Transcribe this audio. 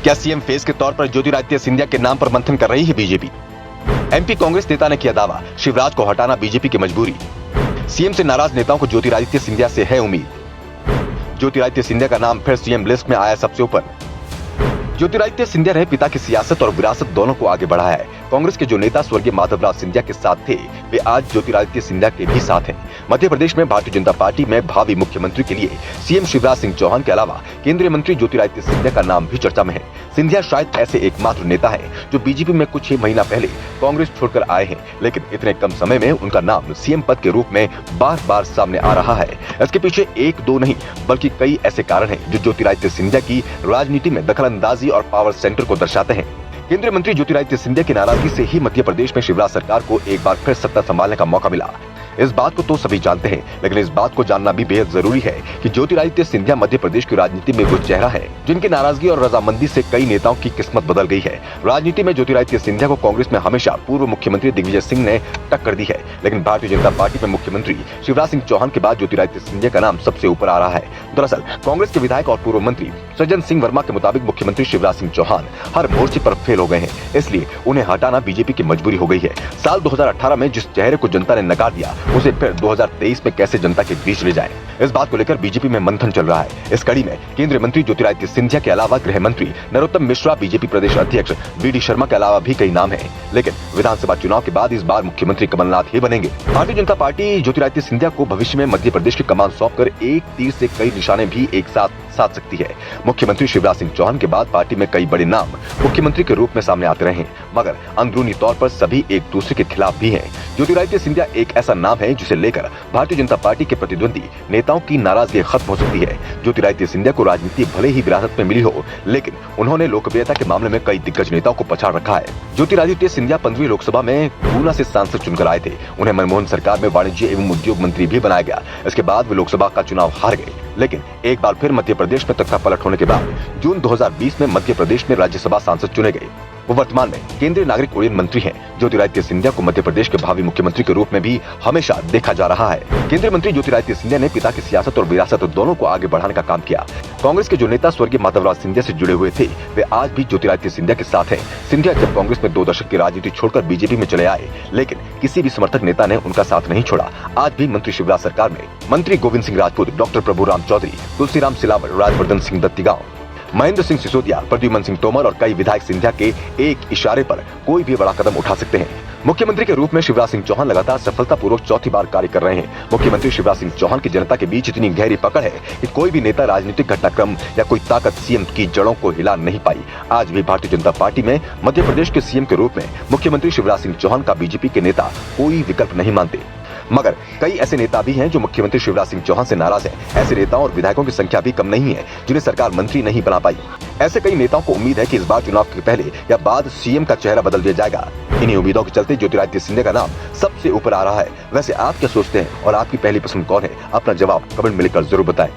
क्या CM face के तौर पर ज्योतिरादित्य सिंधिया के नाम पर मंथन कर रही है बीजेपी? एमपी कांग्रेस नेता ने किया दावा, शिवराज को हटाना बीजेपी की मजबूरी। सीएम से नाराज नेताओं को ज्योतिरादित्य सिंधिया से है उम्मीद। ज्योतिरादित्य सिंधिया का नाम फिर सीएम लिस्ट में आया सबसे ऊपर। ज्योतिरादित्य सिंधिया ने पिता की सियासत और विरासत दोनों को आगे बढ़ाया है। कांग्रेस के जो नेता स्वर्गीय माधवराव सिंधिया के साथ थे, वे आज ज्योतिरादित्य सिंधिया के भी साथ हैं। मध्य प्रदेश में भारतीय जनता पार्टी में भावी मुख्यमंत्री के लिए सीएम शिवराज सिंह चौहान के अलावा केंद्रीय मंत्री ज्योतिरादित्य सिंधिया का नाम भी चर्चा में है। सिंधिया शायद ऐसे एकमात्र नेता है जो बीजेपी में कुछ ही महीना पहले कांग्रेस छोड़कर आए हैं, लेकिन इतने कम समय में उनका नाम सीएम पद के रूप में बार बार सामने आ रहा है। इसके पीछे एक दो नहीं बल्कि कई ऐसे कारण हैं जो ज्योतिरादित्य सिंधिया की राजनीति में दखलंदाजी और पावर सेंटर को दर्शाते हैं। केंद्रीय मंत्री ज्योतिरादित्य सिंधिया की नाराजगी से ही मध्य प्रदेश में शिवराज सरकार को एक बार फिर सत्ता संभालने का मौका मिला। इस बात को तो सभी जानते हैं, लेकिन इस बात को जानना भी बेहद जरूरी है कि ज्योतिरादित्य सिंधिया मध्य प्रदेश की राजनीति में वो चेहरा है जिनकी नाराजगी और रजामंदी से कई नेताओं की किस्मत बदल गई है। राजनीति में ज्योतिरादित्य सिंधिया को कांग्रेस में हमेशा पूर्व मुख्यमंत्री दिग्विजय सिंह ने टक्कर दी है, लेकिन भारतीय जनता पार्टी में मुख्यमंत्री शिवराज सिंह चौहान के बाद ज्योतिरादित्य सिंधिया का नाम सबसे ऊपर आ रहा है। दरअसल कांग्रेस के विधायक और पूर्व मंत्री सज्जन सिंह वर्मा के मुताबिक मुख्यमंत्री शिवराज सिंह चौहान हर मोर्चे पर फेल हो गए हैं, इसलिए उन्हें हटाना बीजेपी की मजबूरी हो गई है। साल 2018 में जिस चेहरे को जनता ने नकार दिया, उसे फिर 2023 में कैसे जनता के बीच ले जाएं? इस बात को लेकर बीजेपी में मंथन चल रहा है। इस कड़ी में केंद्रीय मंत्री ज्योतिरादित्य सिंधिया के अलावा गृह मंत्री नरोत्तम मिश्रा, बीजेपी प्रदेश अध्यक्ष बीडी शर्मा के अलावा भी कई नाम हैं, लेकिन विधानसभा चुनाव के बाद इस बार मुख्यमंत्री कमलनाथ ही बनेंगे। भारतीय जनता पार्टी ज्योतिरादित्य सिंधिया को भविष्य में मध्य प्रदेश की कमान सौंपकर एक तीर से कई निशाने भी एक साथ साध सकती है। मुख्यमंत्री शिवराज सिंह चौहान के बाद पार्टी में कई बड़े नाम मुख्यमंत्री के रूप में सामने आते रहे, मगर अंदरूनी तौर पर सभी एक दूसरे के खिलाफ भी हैं। ज्योतिरादित्य सिंधिया एक ऐसा नाम है जिसे लेकर भारतीय जनता पार्टी के प्रतिद्वंदी नेताओं की नाराजगी खत्म हो सकती है। ज्योतिरादित्य सिंधिया को राजनीति भले ही विरासत में मिली हो, लेकिन उन्होंने लोकप्रियता के मामले में कई दिग्गज नेताओं को पछाड़ रखा है। ज्योतिरादित्य सिंधिया 15वीं लोकसभा में गुना से सांसद चुनकर आए थे। उन्हें मनमोहन सरकार में वाणिज्य एवं उद्योग मंत्री भी बनाया गया। इसके बाद वे लोकसभा का चुनाव हार गए, लेकिन एक बार फिर मध्य प्रदेश में तख्ता पलट होने के बाद जून 2020 में मध्य प्रदेश में राज्यसभा सांसद चुने गए। वो वर्तमान में केंद्रीय नागरिक उड्डयन मंत्री हैं। ज्योतिरादित्य सिंधिया को मध्य प्रदेश के भावी मुख्यमंत्री के रूप में भी हमेशा देखा जा रहा है। केंद्रीय मंत्री ज्योतिरादित्य सिंधिया ने पिता की सियासत और विरासत दोनों को आगे बढ़ाने का काम किया। कांग्रेस के जो नेता स्वर्गीय माधवराव सिंधिया से जुड़े हुए थे, वे आज भी ज्योतिरादित्य सिंधिया के साथ हैं। सिंधिया जब कांग्रेस में 2 दशक की राजनीति छोड़कर बीजेपी में चले आए, लेकिन किसी भी समर्थक नेता ने उनका साथ नहीं छोड़ा। आज भी मंत्री शिवराज सरकार में मंत्री गोविंद सिंह राजपूत, डॉक्टर प्रभुराम चौधरी, तुलसीराम सिलावट, राजवर्धन सिंह दत्तीगांव, महेंद्र सिंह सिसोदिया, प्रद्युमन सिंह तोमर और कई विधायक सिंधिया के एक इशारे पर कोई भी बड़ा कदम उठा सकते हैं। मुख्यमंत्री के रूप में शिवराज सिंह चौहान लगातार सफलतापूर्वक चौथी बार कार्य कर रहे हैं। मुख्यमंत्री शिवराज सिंह चौहान की जनता के बीच इतनी गहरी पकड़ है कि कोई भी नेता, राजनीतिक घटनाक्रम या कोई ताकत सीएम की जड़ों को हिला नहीं पाई। आज भी भारतीय जनता पार्टी में मध्य प्रदेश के सीएम के रूप में मुख्यमंत्री शिवराज सिंह चौहान का बीजेपी के नेता कोई विकल्प नहीं मानते, मगर कई ऐसे नेता भी हैं जो मुख्यमंत्री शिवराज सिंह चौहान से नाराज हैं। ऐसे नेताओं और विधायकों की संख्या भी कम नहीं है जिन्हें सरकार मंत्री नहीं बना पाई। ऐसे कई नेताओं को उम्मीद है कि इस बार चुनाव के पहले या बाद सीएम का चेहरा बदल दिया जाएगा। इन्हीं उम्मीदों के चलते ज्योतिरादित्य सिंधिया का नाम सबसे ऊपर आ रहा है। वैसे आप क्या सोचते हैं और आपकी पहली पसंद कौन है? अपना जवाब कमेंट में लिखकर जरूर बताएं।